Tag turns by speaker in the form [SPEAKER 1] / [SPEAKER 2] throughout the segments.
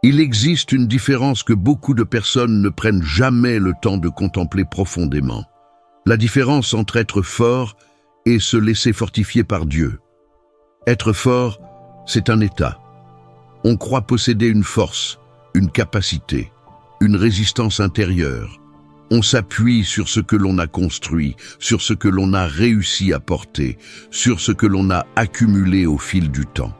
[SPEAKER 1] Il existe une différence que beaucoup de personnes ne prennent jamais le temps de contempler profondément. La différence entre être fort et se laisser fortifier par Dieu. Être fort, c'est un état. On croit posséder une force, une capacité, une résistance intérieure. On s'appuie sur ce que l'on a construit, sur ce que l'on a réussi à porter, sur ce que l'on a accumulé au fil du temps.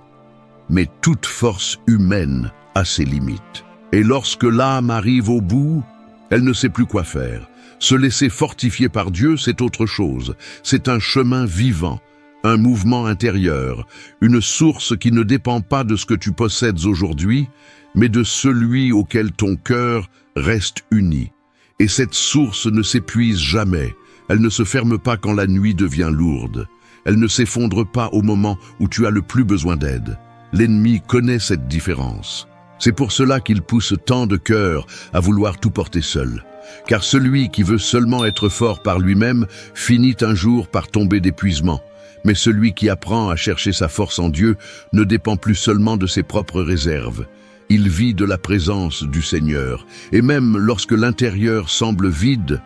[SPEAKER 1] Mais toute force humaine a ses limites. Et lorsque l'âme arrive au bout, elle ne sait plus quoi faire. Se laisser fortifier par Dieu, c'est autre chose. C'est un chemin vivant, un mouvement intérieur, une source qui ne dépend pas de ce que tu possèdes aujourd'hui, mais de celui auquel ton cœur reste uni. Et cette source ne s'épuise jamais. Elle ne se ferme pas quand la nuit devient lourde. Elle ne s'effondre pas au moment où tu as le plus besoin d'aide. L'ennemi connaît cette différence. C'est pour cela qu'il pousse tant de cœurs à vouloir tout porter seul. Car celui qui veut seulement être fort par lui-même finit un jour par tomber d'épuisement. Mais celui qui apprend à chercher sa force en Dieu ne dépend plus seulement de ses propres réserves. Il vit de la présence du Seigneur. Et même lorsque l'intérieur semble vide,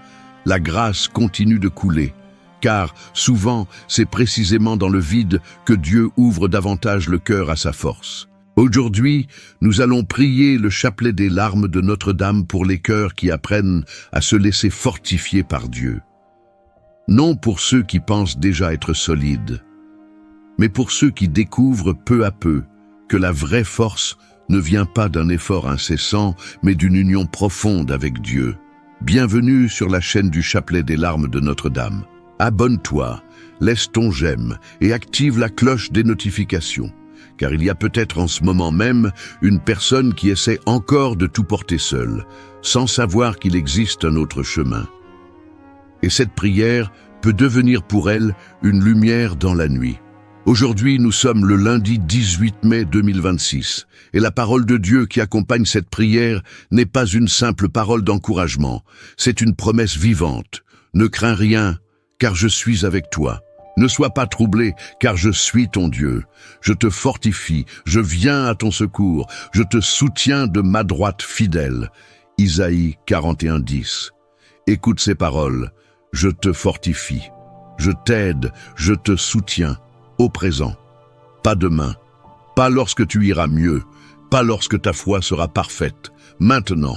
[SPEAKER 1] la grâce continue de couler. Car souvent, c'est précisément dans le vide que Dieu ouvre davantage le cœur à sa force. Aujourd'hui, nous allons prier le chapelet des larmes de Notre-Dame pour les cœurs qui apprennent à se laisser fortifier par Dieu. Non pour ceux qui pensent déjà être solides, mais pour ceux qui découvrent peu à peu que la vraie force ne vient pas d'un effort incessant, mais d'une union profonde avec Dieu. Bienvenue sur la chaîne du chapelet des larmes de Notre-Dame. Abonne-toi, laisse ton j'aime et active la cloche des notifications. Car il y a peut-être en ce moment même une personne qui essaie encore de tout porter seule, sans savoir qu'il existe un autre chemin. Et cette prière peut devenir pour elle une lumière dans la nuit. Aujourd'hui, nous sommes le lundi 18 mai 2026, et la parole de Dieu qui accompagne cette prière n'est pas une simple parole d'encouragement, c'est une promesse vivante. Ne crains rien, car je suis avec toi. Ne sois pas troublé, car je suis ton Dieu. Je te fortifie, je viens à ton secours, je te soutiens de ma droite fidèle. Isaïe 41:10. Écoute ces paroles. Je te fortifie, je t'aide, je te soutiens, au présent. Pas demain, pas lorsque tu iras mieux, pas lorsque ta foi sera parfaite. Maintenant,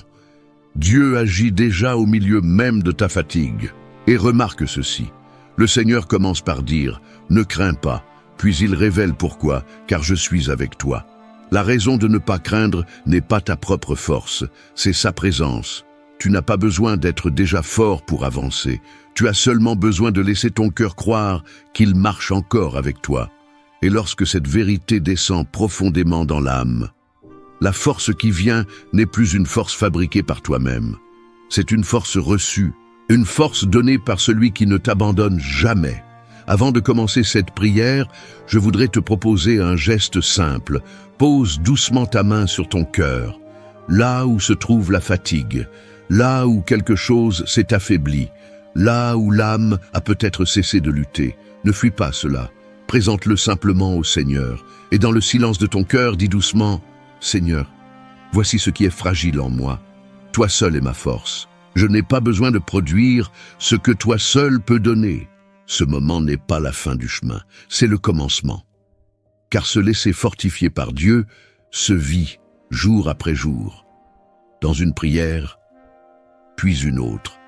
[SPEAKER 1] Dieu agit déjà au milieu même de ta fatigue. Et remarque ceci. Le Seigneur commence par dire « Ne crains pas », puis il révèle pourquoi « Car je suis avec toi ». La raison de ne pas craindre n'est pas ta propre force, c'est sa présence. Tu n'as pas besoin d'être déjà fort pour avancer. Tu as seulement besoin de laisser ton cœur croire qu'il marche encore avec toi. Et lorsque cette vérité descend profondément dans l'âme, la force qui vient n'est plus une force fabriquée par toi-même. C'est une force reçue. Une force donnée par celui qui ne t'abandonne jamais. Avant de commencer cette prière, je voudrais te proposer un geste simple. Pose doucement ta main sur ton cœur, là où se trouve la fatigue, là où quelque chose s'est affaibli, là où l'âme a peut-être cessé de lutter. Ne fuis pas cela. Présente-le simplement au Seigneur. Et dans le silence de ton cœur, dis doucement « Seigneur, voici ce qui est fragile en moi. Toi seul est ma force. Je n'ai pas besoin de produire ce que toi seul peux donner. Ce moment n'est pas la fin du chemin, c'est le commencement. Car se laisser fortifier par Dieu se vit jour après jour, dans une prière, puis une autre,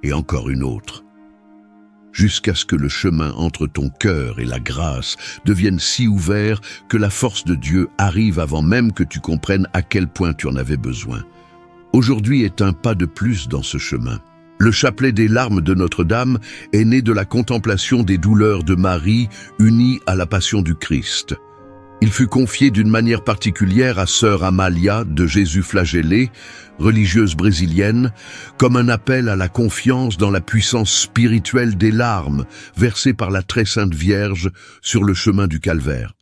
[SPEAKER 1] et encore une autre, jusqu'à ce que le chemin entre ton cœur et la grâce devienne si ouvert que la force de Dieu arrive avant même que tu comprennes à quel point tu en avais besoin. Aujourd'hui est un pas de plus dans ce chemin. Le chapelet des larmes de Notre-Dame est né de la contemplation des douleurs de Marie unies à la passion du Christ. Il fut confié d'une manière particulière à sœur Amalia de Jésus flagellé, religieuse brésilienne, comme un appel à la confiance dans la puissance spirituelle des larmes versées par la très sainte Vierge sur le chemin du Calvaire.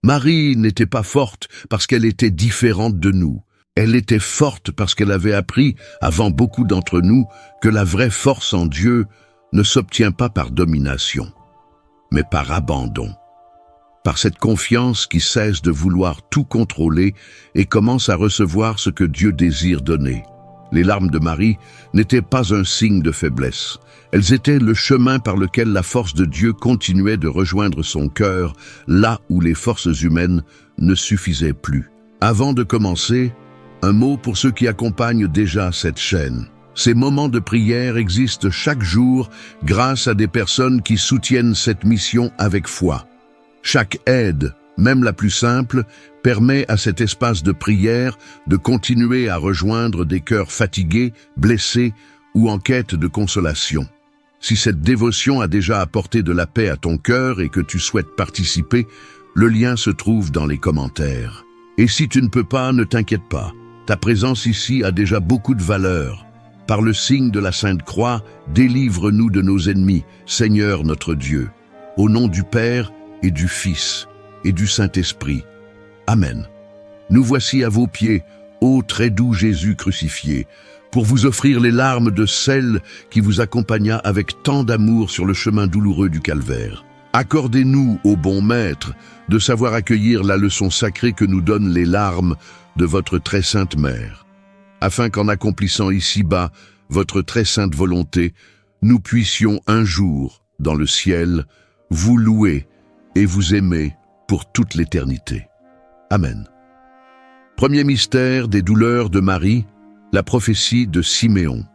[SPEAKER 1] Marie n'était pas forte parce qu'elle était différente de nous. Elle était forte parce qu'elle avait appris, avant beaucoup d'entre nous, que la vraie force en Dieu ne s'obtient pas par domination, mais par abandon. par cette confiance qui cesse de vouloir tout contrôler et commence à recevoir ce que Dieu désire donner. Les larmes de Marie n'étaient pas un signe de faiblesse. Elles étaient le chemin par lequel la force de Dieu continuait de rejoindre son cœur, là où les forces humaines ne suffisaient plus. Avant de commencer, un mot pour ceux qui accompagnent déjà cette chaîne. Ces moments de prière existent chaque jour grâce à des personnes qui soutiennent cette mission avec foi. Chaque aide, même la plus simple, permet à cet espace de prière de continuer à rejoindre des cœurs fatigués, blessés ou en quête de consolation. Si cette dévotion a déjà apporté de la paix à ton cœur et que tu souhaites participer, le lien se trouve dans les commentaires. Et si tu ne peux pas, ne t'inquiète pas. Ta présence ici a déjà beaucoup de valeur. Par le signe de la Sainte Croix, délivre-nous de nos ennemis, Seigneur notre Dieu. Au nom du Père et du Fils et du Saint-Esprit. Amen. Nous voici à vos pieds, ô très doux Jésus crucifié, pour vous offrir les larmes de celle qui vous accompagna avec tant d'amour sur le chemin douloureux du calvaire. Accordez-nous, ô bon Maître, de savoir accueillir la leçon sacrée que nous donnent les larmes de votre très sainte Mère, afin qu'en accomplissant ici-bas votre très sainte volonté, nous puissions un jour, dans le ciel, vous louer et vous aimer pour toute l'éternité. Amen. Premier mystère des douleurs de Marie, la prophétie de Siméon.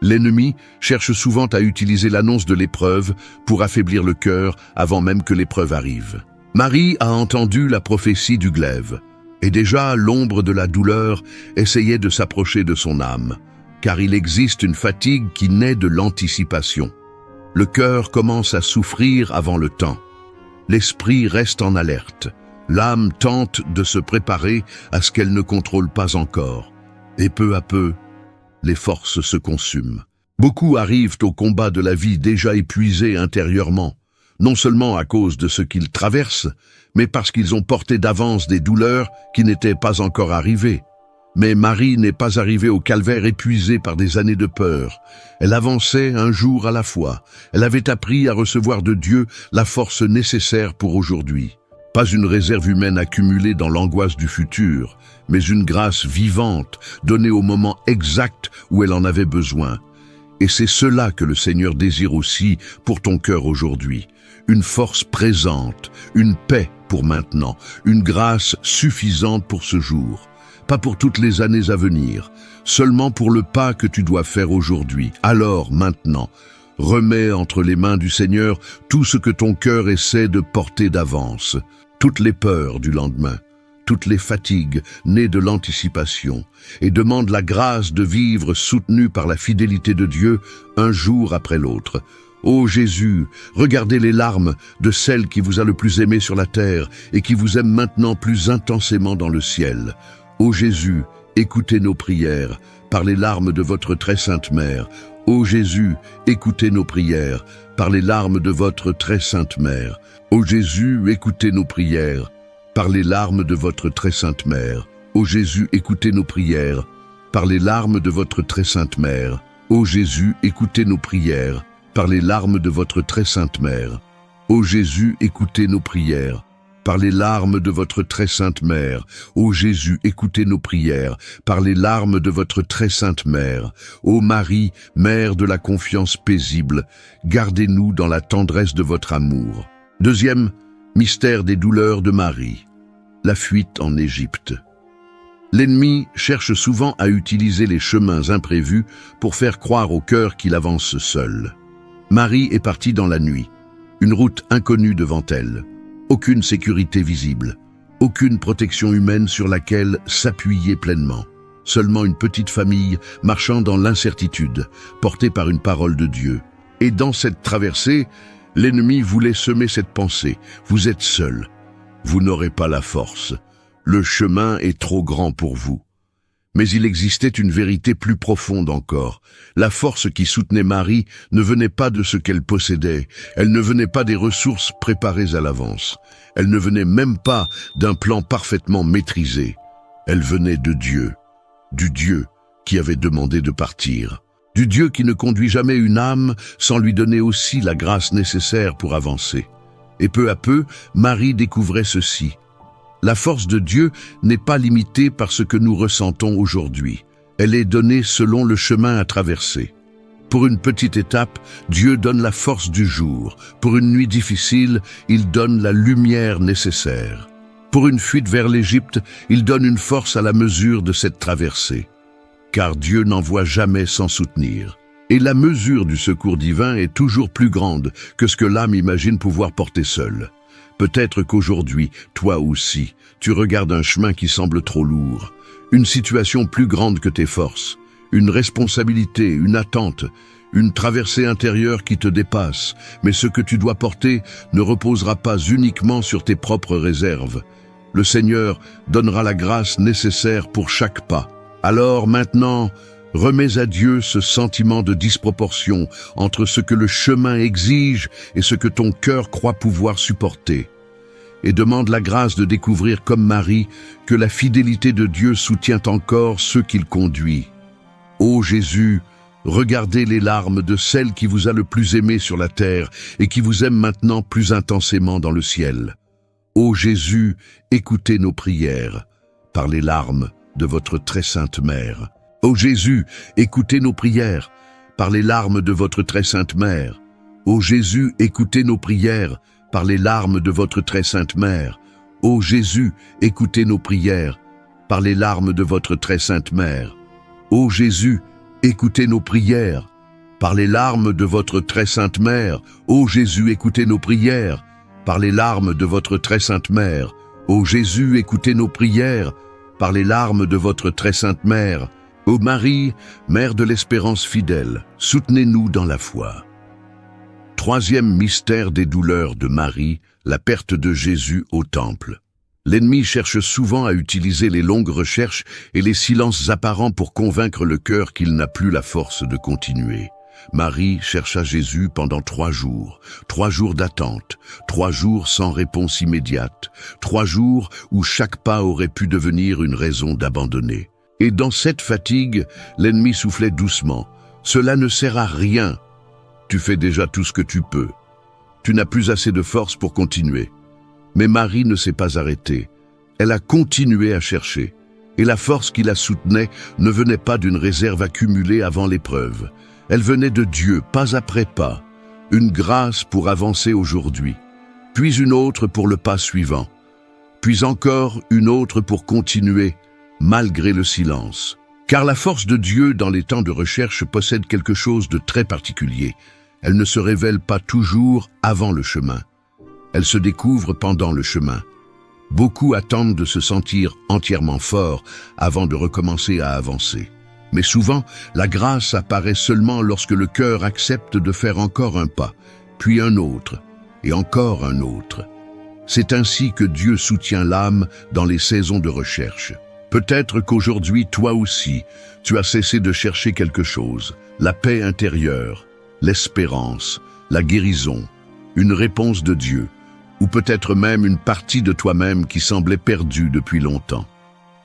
[SPEAKER 1] L'ennemi cherche souvent à utiliser l'annonce de l'épreuve pour affaiblir le cœur avant même que l'épreuve arrive. Marie a entendu la prophétie du glaive, et déjà l'ombre de la douleur essayait de s'approcher de son âme, car il existe une fatigue qui naît de l'anticipation. Le cœur commence à souffrir avant le temps. L'esprit reste en alerte. L'âme tente de se préparer à ce qu'elle ne contrôle pas encore. Et peu à peu, les forces se consument. Beaucoup arrivent au combat de la vie déjà épuisés intérieurement, non seulement à cause de ce qu'ils traversent, mais parce qu'ils ont porté d'avance des douleurs qui n'étaient pas encore arrivées. Mais Marie n'est pas arrivée au calvaire épuisée par des années de peur. Elle avançait un jour à la fois. Elle avait appris à recevoir de Dieu la force nécessaire pour aujourd'hui. Pas une réserve humaine accumulée dans l'angoisse du futur, mais une grâce vivante, donnée au moment exact où elle en avait besoin. Et c'est cela que le Seigneur désire aussi pour ton cœur aujourd'hui. Une force présente, une paix pour maintenant, une grâce suffisante pour ce jour. Pas pour toutes les années à venir, seulement pour le pas que tu dois faire aujourd'hui. Alors, maintenant, remets entre les mains du Seigneur tout ce que ton cœur essaie de porter d'avance, toutes les peurs du lendemain, toutes les fatigues nées de l'anticipation, et demande la grâce de vivre soutenu par la fidélité de Dieu un jour après l'autre. Ô Jésus, regardez les larmes de celle qui vous a le plus aimé sur la terre et qui vous aime maintenant plus intensément dans le ciel. Ô Jésus, écoutez nos prières par les larmes de votre très sainte Mère. Ô Jésus, écoutez nos prières par les larmes de votre très sainte Mère. Ô Jésus, écoutez nos prières par les larmes de votre très sainte Mère. Ô Jésus, écoutez nos prières par les larmes de votre très sainte Mère. Ô Jésus, écoutez nos prières par les larmes de votre très sainte Mère. Ô Jésus, écoutez nos prières par les larmes de votre très sainte Mère. Ô Jésus, écoutez nos prières par les larmes de votre très sainte Mère. Ô Marie, Mère de la confiance paisible, gardez-nous dans la tendresse de votre amour. Deuxième mystère des douleurs de Marie, la fuite en Égypte. L'ennemi cherche souvent à utiliser les chemins imprévus pour faire croire au cœur qu'il avance seul. Marie est partie dans la nuit, une route inconnue devant elle. Aucune sécurité visible, aucune protection humaine sur laquelle s'appuyer pleinement. Seulement une petite famille marchant dans l'incertitude, portée par une parole de Dieu. Et dans cette traversée, l'ennemi voulait semer cette pensée. Vous êtes seul. Vous n'aurez pas la force. Le chemin est trop grand pour vous. Mais il existait une vérité plus profonde encore. La force qui soutenait Marie ne venait pas de ce qu'elle possédait, elle ne venait pas des ressources préparées à l'avance, elle ne venait même pas d'un plan parfaitement maîtrisé. Elle venait de Dieu, du Dieu qui avait demandé de partir, du Dieu qui ne conduit jamais une âme sans lui donner aussi la grâce nécessaire pour avancer. Et peu à peu, Marie découvrait ceci. La force de Dieu n'est pas limitée par ce que nous ressentons aujourd'hui. Elle est donnée selon le chemin à traverser. Pour une petite étape, Dieu donne la force du jour. Pour une nuit difficile, il donne la lumière nécessaire. Pour une fuite vers l'Égypte, il donne une force à la mesure de cette traversée. Car Dieu n'envoie jamais sans soutenir. Et la mesure du secours divin est toujours plus grande que ce que l'âme imagine pouvoir porter seule. Peut-être qu'aujourd'hui, toi aussi, tu regardes un chemin qui semble trop lourd, une situation plus grande que tes forces, une responsabilité, une attente, une traversée intérieure qui te dépasse, mais ce que tu dois porter ne reposera pas uniquement sur tes propres réserves. Le Seigneur donnera la grâce nécessaire pour chaque pas. Alors maintenant, remets à Dieu ce sentiment de disproportion entre ce que le chemin exige et ce que ton cœur croit pouvoir supporter. Et demande la grâce de découvrir comme Marie que la fidélité de Dieu soutient encore ceux qu'il conduit. Ô Jésus, regardez les larmes de celle qui vous a le plus aimé sur la terre et qui vous aime maintenant plus intensément dans le ciel. Ô Jésus, écoutez nos prières par les larmes de votre très sainte mère. Ô Jésus, écoutez nos prières par les larmes de votre très sainte mère. Ô Jésus, écoutez nos prières par les larmes de votre très sainte mère. Ô Jésus, écoutez nos prières par les larmes de votre très sainte mère. Ô Jésus, écoutez nos prières par les larmes de votre très sainte mère. Ô Jésus, écoutez nos prières par les larmes de votre très sainte mère. Ô Jésus, écoutez nos prières par les larmes de votre très sainte mère. Ô Marie, Mère de l'espérance fidèle, soutenez-nous dans la foi. Troisième mystère des douleurs de Marie, la perte de Jésus au temple. L'ennemi cherche souvent à utiliser les longues recherches et les silences apparents pour convaincre le cœur qu'il n'a plus la force de continuer. Marie chercha Jésus pendant 3 jours, 3 jours d'attente, 3 jours sans réponse immédiate, 3 jours où chaque pas aurait pu devenir une raison d'abandonner. Et dans cette fatigue, l'ennemi soufflait doucement. Cela ne sert à rien. Tu fais déjà tout ce que tu peux. Tu n'as plus assez de force pour continuer. Mais Marie ne s'est pas arrêtée. Elle a continué à chercher. Et la force qui la soutenait ne venait pas d'une réserve accumulée avant l'épreuve. Elle venait de Dieu, pas après pas. Une grâce pour avancer aujourd'hui. Puis une autre pour le pas suivant. Puis encore une autre pour continuer, malgré le silence. Car la force de Dieu dans les temps de recherche possède quelque chose de très particulier. Elle ne se révèle pas toujours avant le chemin. Elle se découvre pendant le chemin. Beaucoup attendent de se sentir entièrement forts avant de recommencer à avancer. Mais souvent, la grâce apparaît seulement lorsque le cœur accepte de faire encore un pas, puis un autre, et encore un autre. C'est ainsi que Dieu soutient l'âme dans les saisons de recherche. Peut-être qu'aujourd'hui, toi aussi, tu as cessé de chercher quelque chose, la paix intérieure, l'espérance, la guérison, une réponse de Dieu, ou peut-être même une partie de toi-même qui semblait perdue depuis longtemps.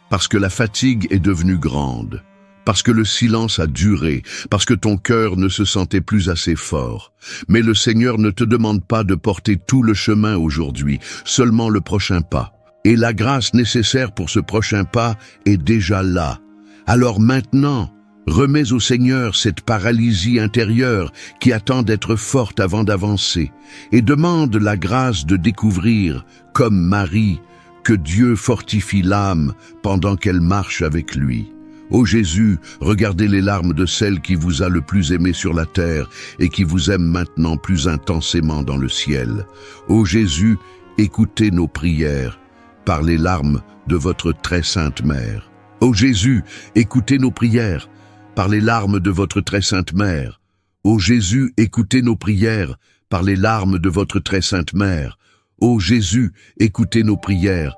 [SPEAKER 1] Parce que la fatigue est devenue grande, parce que le silence a duré, parce que ton cœur ne se sentait plus assez fort. Mais le Seigneur ne te demande pas de porter tout le chemin aujourd'hui, seulement le prochain pas. Et la grâce nécessaire pour ce prochain pas est déjà là. Alors maintenant, remets au Seigneur cette paralysie intérieure qui attend d'être forte avant d'avancer, et demande la grâce de découvrir, comme Marie, que Dieu fortifie l'âme pendant qu'elle marche avec lui. Ô Jésus, regardez les larmes de celle qui vous a le plus aimé sur la terre et qui vous aime maintenant plus intensément dans le ciel. Ô Jésus, écoutez nos prières par les larmes de votre très sainte mère. Ô Jésus, écoutez nos prières par les larmes de votre très sainte mère. Ô Jésus, écoutez nos prières par les larmes de votre très sainte mère. Ô Jésus, écoutez nos prières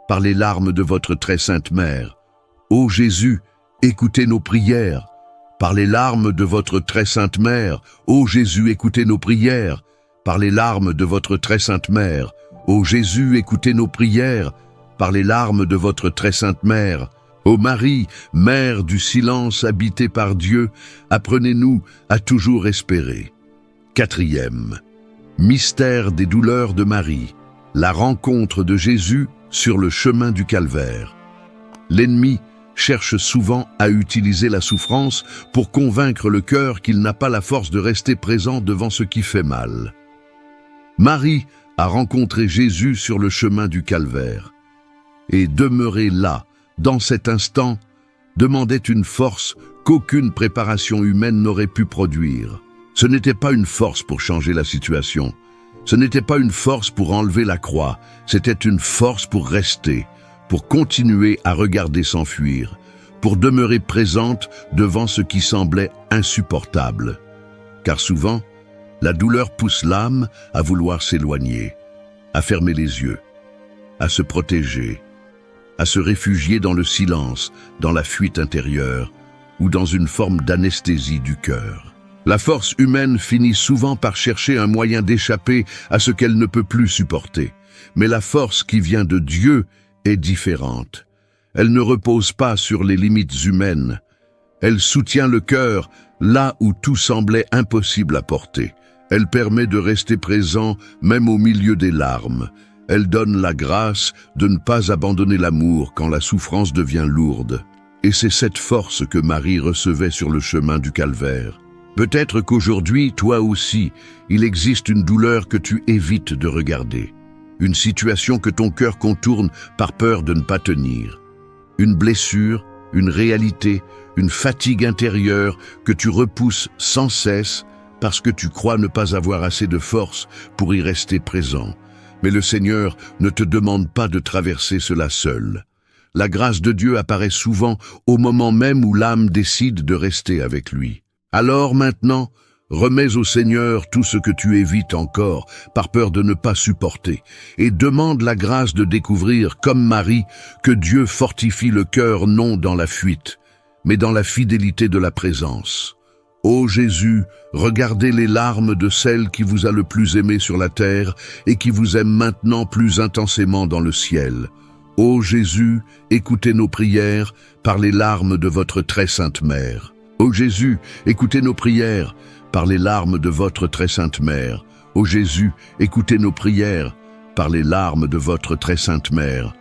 [SPEAKER 1] par les larmes de votre très sainte mère. Ô Jésus, écoutez nos prières par les larmes de votre très sainte mère. Ô Jésus, écoutez nos prières par les larmes de votre très sainte mère. Ô Jésus, écoutez nos prières par les larmes de votre très sainte mère. Ô Marie, Mère du silence habitée par Dieu, apprenez-nous à toujours espérer. Quatrième Mystère des douleurs de Marie, la rencontre de Jésus sur le chemin du calvaire. L'ennemi cherche souvent à utiliser la souffrance pour convaincre le cœur qu'il n'a pas la force de rester présent devant ce qui fait mal. Marie a rencontré Jésus sur le chemin du calvaire. Et demeurer là, dans cet instant, demandait une force qu'aucune préparation humaine n'aurait pu produire. Ce n'était pas une force pour changer la situation. Ce n'était pas une force pour enlever la croix. C'était une force pour rester, pour continuer à regarder s'enfuir, pour demeurer présente devant ce qui semblait insupportable. Car souvent, la douleur pousse l'âme à vouloir s'éloigner, à fermer les yeux, à se protéger, à se réfugier dans le silence, dans la fuite intérieure ou dans une forme d'anesthésie du cœur. La force humaine finit souvent par chercher un moyen d'échapper à ce qu'elle ne peut plus supporter. Mais la force qui vient de Dieu est différente. Elle ne repose pas sur les limites humaines. Elle soutient le cœur là où tout semblait impossible à porter. Elle permet de rester présent même au milieu des larmes. Elle donne la grâce de ne pas abandonner l'amour quand la souffrance devient lourde. Et c'est cette force que Marie recevait sur le chemin du calvaire. Peut-être qu'aujourd'hui, toi aussi, il existe une douleur que tu évites de regarder. Une situation que ton cœur contourne par peur de ne pas tenir. Une blessure, une réalité, une fatigue intérieure que tu repousses sans cesse parce que tu crois ne pas avoir assez de force pour y rester présent. Mais le Seigneur ne te demande pas de traverser cela seul. La grâce de Dieu apparaît souvent au moment même où l'âme décide de rester avec lui. Alors maintenant, remets au Seigneur tout ce que tu évites encore par peur de ne pas supporter et demande la grâce de découvrir, comme Marie, que Dieu fortifie le cœur non dans la fuite, mais dans la fidélité de la présence. Ô Jésus, regardez les larmes de celle qui vous a le plus aimé sur la terre et qui vous aime maintenant plus intensément dans le ciel. Ô Jésus, écoutez nos prières par les larmes de votre très sainte mère. Ô Jésus, écoutez nos prières par les larmes de votre très sainte mère. Ô Jésus, écoutez nos prières par les larmes de votre très sainte mère.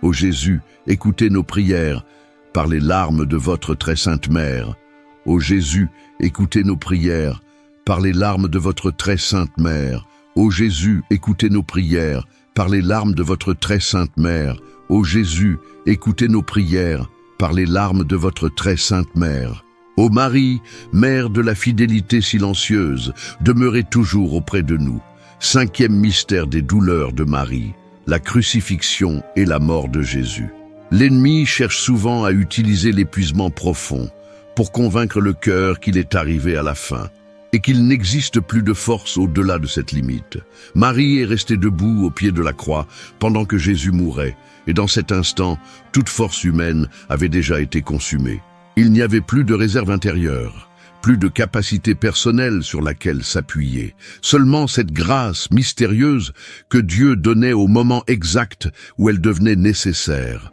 [SPEAKER 1] Ô Jésus, écoutez nos prières par les larmes de votre très sainte mère. Ô Jésus, écoutez nos prières par les larmes de votre très sainte mère. Ô Jésus, écoutez nos prières par les larmes de votre très sainte mère. Ô Jésus, écoutez nos prières par les larmes de votre très sainte mère. Ô Marie, mère de la fidélité silencieuse, demeurez toujours auprès de nous. Cinquième mystère des douleurs de Marie, la crucifixion et la mort de Jésus. L'ennemi cherche souvent à utiliser l'épuisement profond pour convaincre le cœur qu'il est arrivé à la fin et qu'il n'existe plus de force au-delà de cette limite. Marie est restée debout au pied de la croix pendant que Jésus mourait, et dans cet instant, toute force humaine avait déjà été consumée. Il n'y avait plus de réserve intérieure, plus de capacité personnelle sur laquelle s'appuyer, seulement cette grâce mystérieuse que Dieu donnait au moment exact où elle devenait nécessaire.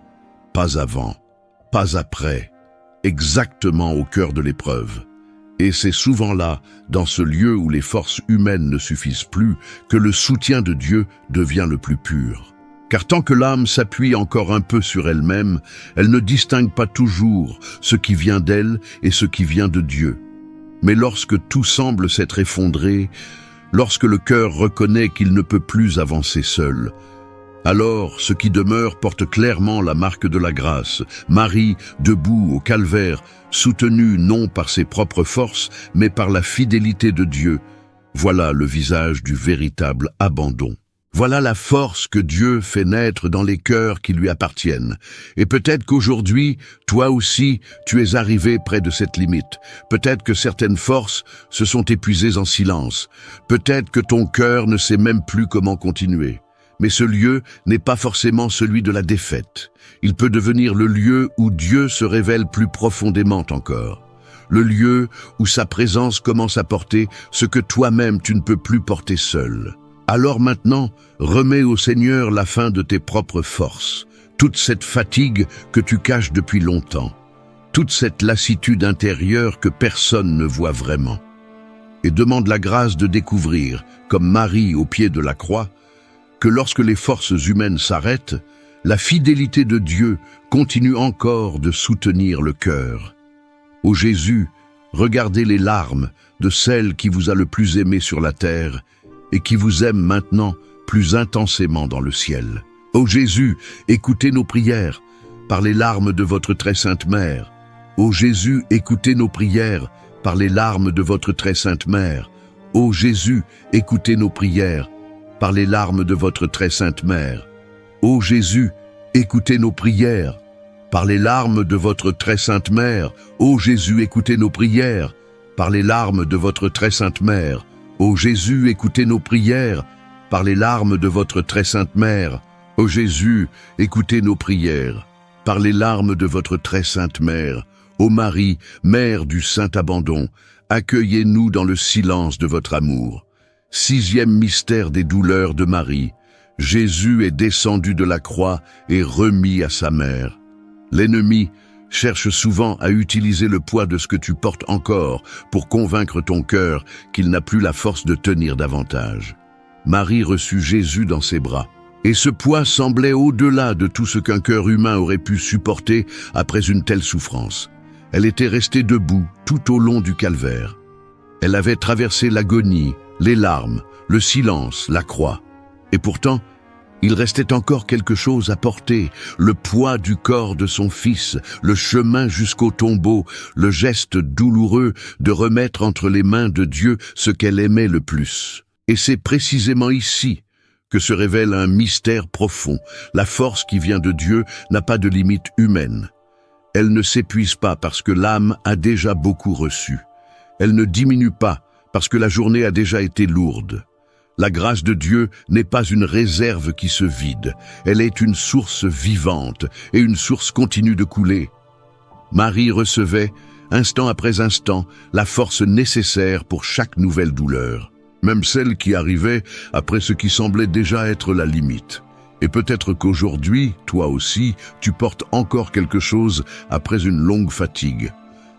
[SPEAKER 1] Pas avant, pas après, exactement au cœur de l'épreuve. Et c'est souvent là, dans ce lieu où les forces humaines ne suffisent plus, que le soutien de Dieu devient le plus pur. Car tant que l'âme s'appuie encore un peu sur elle-même, elle ne distingue pas toujours ce qui vient d'elle et ce qui vient de Dieu. Mais lorsque tout semble s'être effondré, lorsque le cœur reconnaît qu'il ne peut plus avancer seul, alors ce qui demeure porte clairement la marque de la grâce. Marie, debout au calvaire, soutenue non par ses propres forces, mais par la fidélité de Dieu, voilà le visage du véritable abandon. Voilà la force que Dieu fait naître dans les cœurs qui lui appartiennent. Et peut-être qu'aujourd'hui, toi aussi, tu es arrivé près de cette limite. Peut-être que certaines forces se sont épuisées en silence. Peut-être que ton cœur ne sait même plus comment continuer. Mais ce lieu n'est pas forcément celui de la défaite. Il peut devenir le lieu où Dieu se révèle plus profondément encore. Le lieu où sa présence commence à porter ce que toi-même tu ne peux plus porter seul. Alors maintenant, remets au Seigneur la fin de tes propres forces, toute cette fatigue que tu caches depuis longtemps, toute cette lassitude intérieure que personne ne voit vraiment. et demande la grâce de découvrir, comme Marie au pied de la croix, que lorsque les forces humaines s'arrêtent, la fidélité de Dieu continue encore de soutenir le cœur. Ô Jésus, regardez les larmes de celle qui vous a le plus aimé sur la terre et qui vous aime maintenant plus intensément dans le ciel. Ô Jésus, écoutez nos prières par les larmes de votre très sainte mère. Ô Jésus, écoutez nos prières par les larmes de votre très sainte mère. Ô Jésus, écoutez nos prières par les larmes de votre très sainte mère. Ô Jésus, écoutez nos prières par les larmes de votre très sainte mère. Ô Jésus, écoutez nos prières par les larmes de votre très sainte mère. Ô Jésus, écoutez nos prières par les larmes de votre très sainte mère. Ô Jésus, écoutez nos prières par les larmes de votre très sainte mère. Ô Marie, mère du saint abandon, accueillez-nous dans le silence de votre amour. 6e mystère des douleurs de Marie. Jésus est descendu de la croix et remis à sa mère. L'ennemi cherche souvent à utiliser le poids de ce que tu portes encore pour convaincre ton cœur qu'il n'a plus la force de tenir davantage. Marie reçut Jésus dans ses bras, et ce poids semblait au-delà de tout ce qu'un cœur humain aurait pu supporter après une telle souffrance. Elle était restée debout tout au long du calvaire. Elle avait traversé l'agonie, les larmes, le silence, la croix. Et pourtant, il restait encore quelque chose à porter, le poids du corps de son fils, le chemin jusqu'au tombeau, le geste douloureux de remettre entre les mains de Dieu ce qu'elle aimait le plus. Et c'est précisément ici que se révèle un mystère profond. La force qui vient de Dieu n'a pas de limite humaine. Elle ne s'épuise pas parce que l'âme a déjà beaucoup reçu. Elle ne diminue pas parce que la journée a déjà été lourde. La grâce de Dieu n'est pas une réserve qui se vide. Elle est une source vivante et une source continue de couler. Marie recevait, instant après instant, la force nécessaire pour chaque nouvelle douleur, même celle qui arrivait après ce qui semblait déjà être la limite. Et peut-être qu'aujourd'hui, toi aussi, tu portes encore quelque chose après une longue fatigue.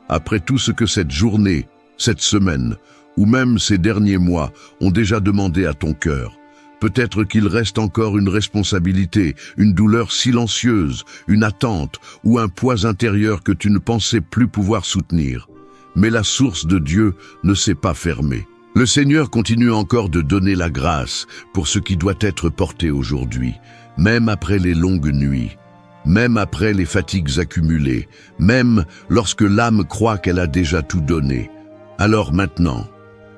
[SPEAKER 1] Après tout ce que cette journée, cette semaine, ou même ces derniers mois ont déjà demandé à ton cœur. Peut-être qu'il reste encore une responsabilité, une douleur silencieuse, une attente ou un poids intérieur que tu ne pensais plus pouvoir soutenir. Mais la source de Dieu ne s'est pas fermée. Le Seigneur continue encore de donner la grâce pour ce qui doit être porté aujourd'hui, même après les longues nuits, même après les fatigues accumulées, même lorsque l'âme croit qu'elle a déjà tout donné. Alors maintenant,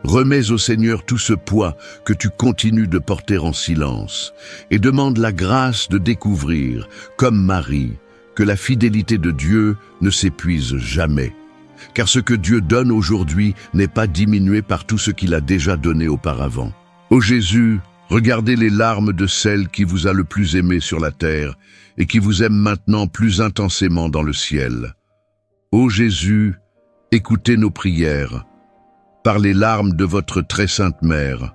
[SPEAKER 1] remets au Seigneur tout ce poids que tu continues de porter en silence et demande la grâce de découvrir, comme Marie, que la fidélité de Dieu ne s'épuise jamais. Car ce que Dieu donne aujourd'hui n'est pas diminué par tout ce qu'il a déjà donné auparavant. Ô Jésus, regardez les larmes de celle qui vous a le plus aimé sur la terre et qui vous aime maintenant plus intensément dans le ciel. Ô Jésus, écoutez nos prières par les larmes de votre très sainte mère.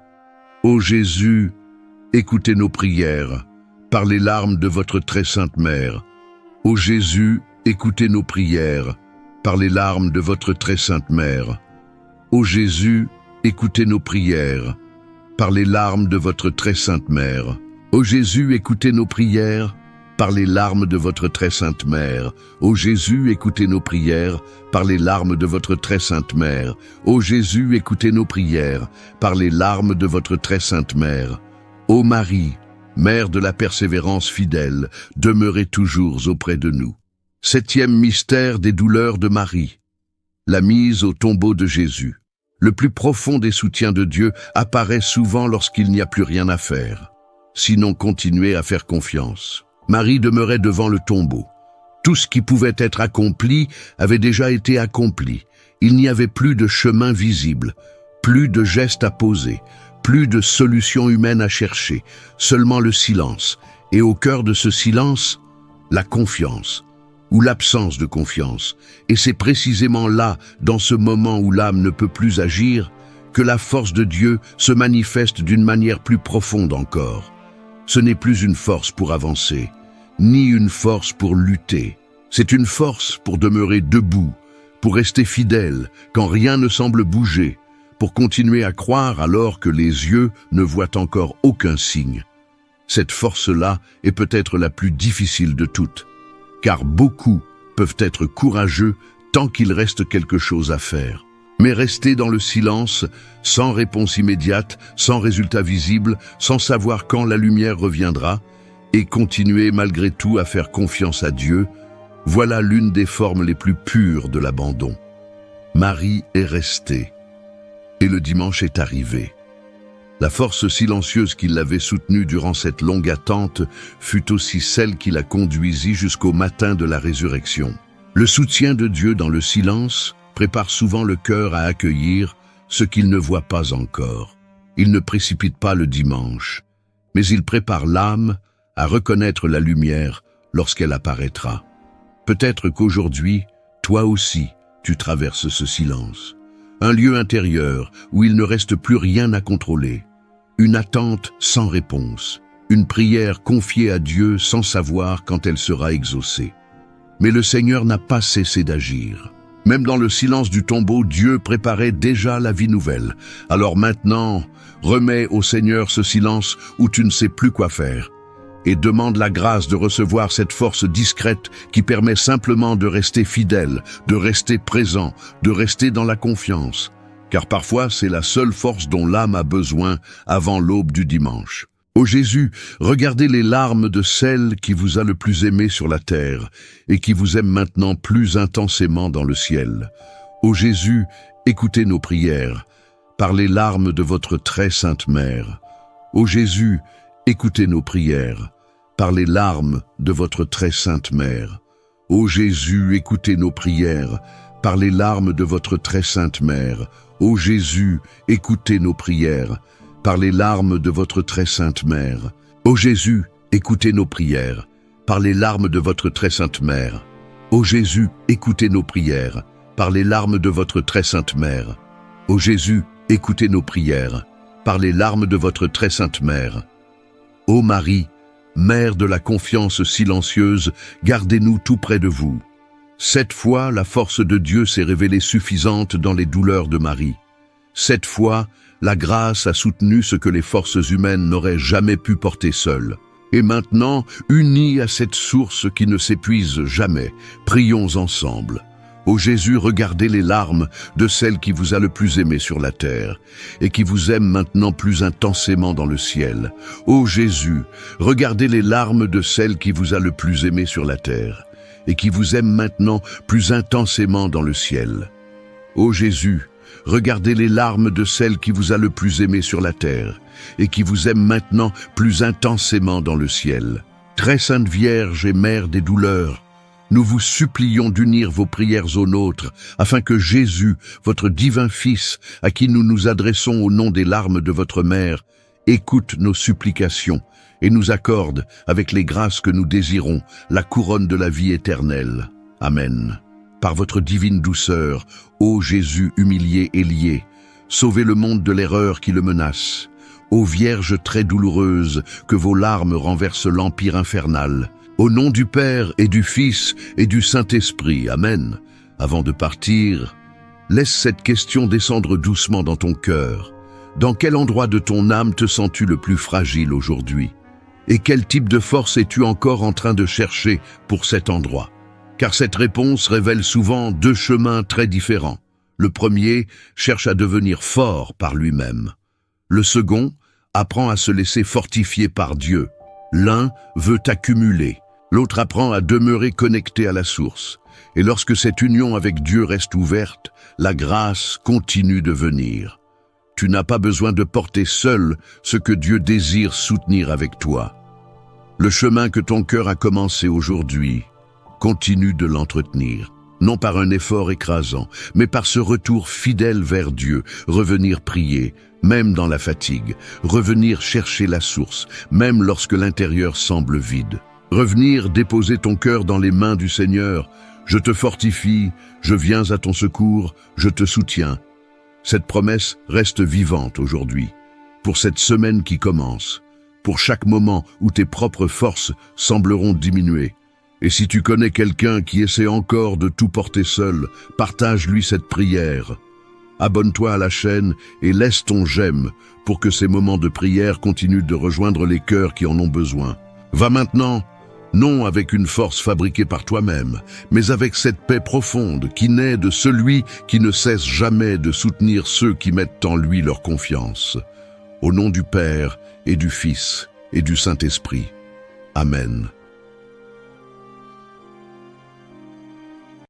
[SPEAKER 1] Ô Jésus, écoutez nos prières par les larmes de votre très sainte mère. Ô Jésus, écoutez nos prières par les larmes de votre très sainte mère. Ô Jésus, écoutez nos prières par les larmes de votre très sainte mère. Ô Jésus, écoutez nos prières par les larmes de votre très sainte mère. Ô Jésus, écoutez nos prières par les larmes de votre très sainte mère. Ô Jésus, écoutez nos prières par les larmes de votre très sainte mère. Ô Marie, mère de la persévérance fidèle, demeurez toujours auprès de nous. 7e mystère des douleurs de Marie. La mise au tombeau de Jésus. Le plus profond des soutiens de Dieu apparaît souvent lorsqu'il n'y a plus rien à faire. Sinon, continuez à faire confiance. Marie demeurait devant le tombeau. Tout ce qui pouvait être accompli avait déjà été accompli. Il n'y avait plus de chemin visible, plus de gestes à poser, plus de solution humaine à chercher, seulement le silence. Et au cœur de ce silence, la confiance, ou l'absence de confiance. Et c'est précisément là, dans ce moment où l'âme ne peut plus agir, que la force de Dieu se manifeste d'une manière plus profonde encore. Ce n'est plus une force pour avancer, ni une force pour lutter. C'est une force pour demeurer debout, pour rester fidèle quand rien ne semble bouger, pour continuer à croire alors que les yeux ne voient encore aucun signe. Cette force-là est peut-être la plus difficile de toutes, car beaucoup peuvent être courageux tant qu'il reste quelque chose à faire. Mais rester dans le silence, sans réponse immédiate, sans résultat visible, sans savoir quand la lumière reviendra, et continuer malgré tout à faire confiance à Dieu, voilà l'une des formes les plus pures de l'abandon. Marie est restée, et le dimanche est arrivé. La force silencieuse qui l'avait soutenue durant cette longue attente fut aussi celle qui la conduisit jusqu'au matin de la résurrection. Le soutien de Dieu dans le silence prépare souvent le cœur à accueillir ce qu'il ne voit pas encore. Il ne précipite pas le dimanche, mais il prépare l'âme à reconnaître la lumière lorsqu'elle apparaîtra. Peut-être qu'aujourd'hui, toi aussi, tu traverses ce silence. Un lieu intérieur où il ne reste plus rien à contrôler. Une attente sans réponse. Une prière confiée à Dieu sans savoir quand elle sera exaucée. Mais le Seigneur n'a pas cessé d'agir. Même dans le silence du tombeau, Dieu préparait déjà la vie nouvelle. Alors maintenant, remets au Seigneur ce silence où tu ne sais plus quoi faire. Et demande la grâce de recevoir cette force discrète qui permet simplement de rester fidèle, de rester présent, de rester dans la confiance. Car parfois, c'est la seule force dont l'âme a besoin avant l'aube du dimanche. Ô Jésus, regardez les larmes de celle qui vous a le plus aimé sur la terre et qui vous aime maintenant plus intensément dans le ciel. Ô Jésus, écoutez nos prières par les larmes de votre très sainte mère. Ô Jésus, écoutez nos prières par les larmes de votre très sainte mère. Ô Jésus, écoutez nos prières par les larmes de votre très sainte mère. Ô Jésus, écoutez nos prières par les larmes de votre très sainte mère. Ô Jésus, écoutez nos prières par les larmes de votre très sainte mère. Ô Jésus, écoutez nos prières par les larmes de votre très sainte mère. Ô Jésus, écoutez nos prières par les larmes de votre très sainte mère. Ô Marie, Mère de la confiance silencieuse, gardez-nous tout près de vous. 7 fois, la force de Dieu s'est révélée suffisante dans les douleurs de Marie. 7 fois, la grâce a soutenu ce que les forces humaines n'auraient jamais pu porter seules. Et maintenant, unis à cette source qui ne s'épuise jamais, prions ensemble. Ô Jésus, regardez les larmes de celle qui vous a le plus aimé sur la terre et qui vous aime maintenant plus intensément dans le ciel. Ô Jésus, regardez les larmes de celle qui vous a le plus aimé sur la terre et qui vous aime maintenant plus intensément dans le ciel. Ô Jésus, regardez les larmes de celle qui vous a le plus aimé sur la terre et qui vous aime maintenant plus intensément dans le ciel. Très sainte Vierge et Mère des douleurs, nous vous supplions d'unir vos prières aux nôtres, afin que Jésus, votre divin Fils, à qui nous nous adressons au nom des larmes de votre Mère, écoute nos supplications et nous accorde, avec les grâces que nous désirons, la couronne de la vie éternelle. Amen. Par votre divine douceur, ô Jésus humilié et lié, sauvez le monde de l'erreur qui le menace. Ô Vierge très douloureuse, que vos larmes renversent l'empire infernal. Au nom du Père et du Fils et du Saint-Esprit. Amen. Avant de partir, laisse cette question descendre doucement dans ton cœur. Dans quel endroit de ton âme te sens-tu le plus fragile aujourd'hui? Et quel type de force es-tu encore en train de chercher pour cet endroit? Car cette réponse révèle souvent 2 chemins très différents. Le premier cherche à devenir fort par lui-même. Le second apprend à se laisser fortifier par Dieu. L'un veut accumuler. L'autre apprend à demeurer connecté à la source. Et lorsque cette union avec Dieu reste ouverte, la grâce continue de venir. Tu n'as pas besoin de porter seul ce que Dieu désire soutenir avec toi. Le chemin que ton cœur a commencé aujourd'hui, continue de l'entretenir. Non par un effort écrasant, mais par ce retour fidèle vers Dieu, revenir prier, même dans la fatigue, revenir chercher la source, même lorsque l'intérieur semble vide. Revenir déposer ton cœur dans les mains du Seigneur. Je te fortifie, je viens à ton secours, je te soutiens. Cette promesse reste vivante aujourd'hui, pour cette semaine qui commence, pour chaque moment où tes propres forces sembleront diminuer. Et si tu connais quelqu'un qui essaie encore de tout porter seul, partage-lui cette prière. Abonne-toi à la chaîne et laisse ton j'aime pour que ces moments de prière continuent de rejoindre les cœurs qui en ont besoin. Va maintenant, non avec une force fabriquée par toi-même, mais avec cette paix profonde qui naît de celui qui ne cesse jamais de soutenir ceux qui mettent en lui leur confiance. Au nom du Père et du Fils et du Saint-Esprit. Amen.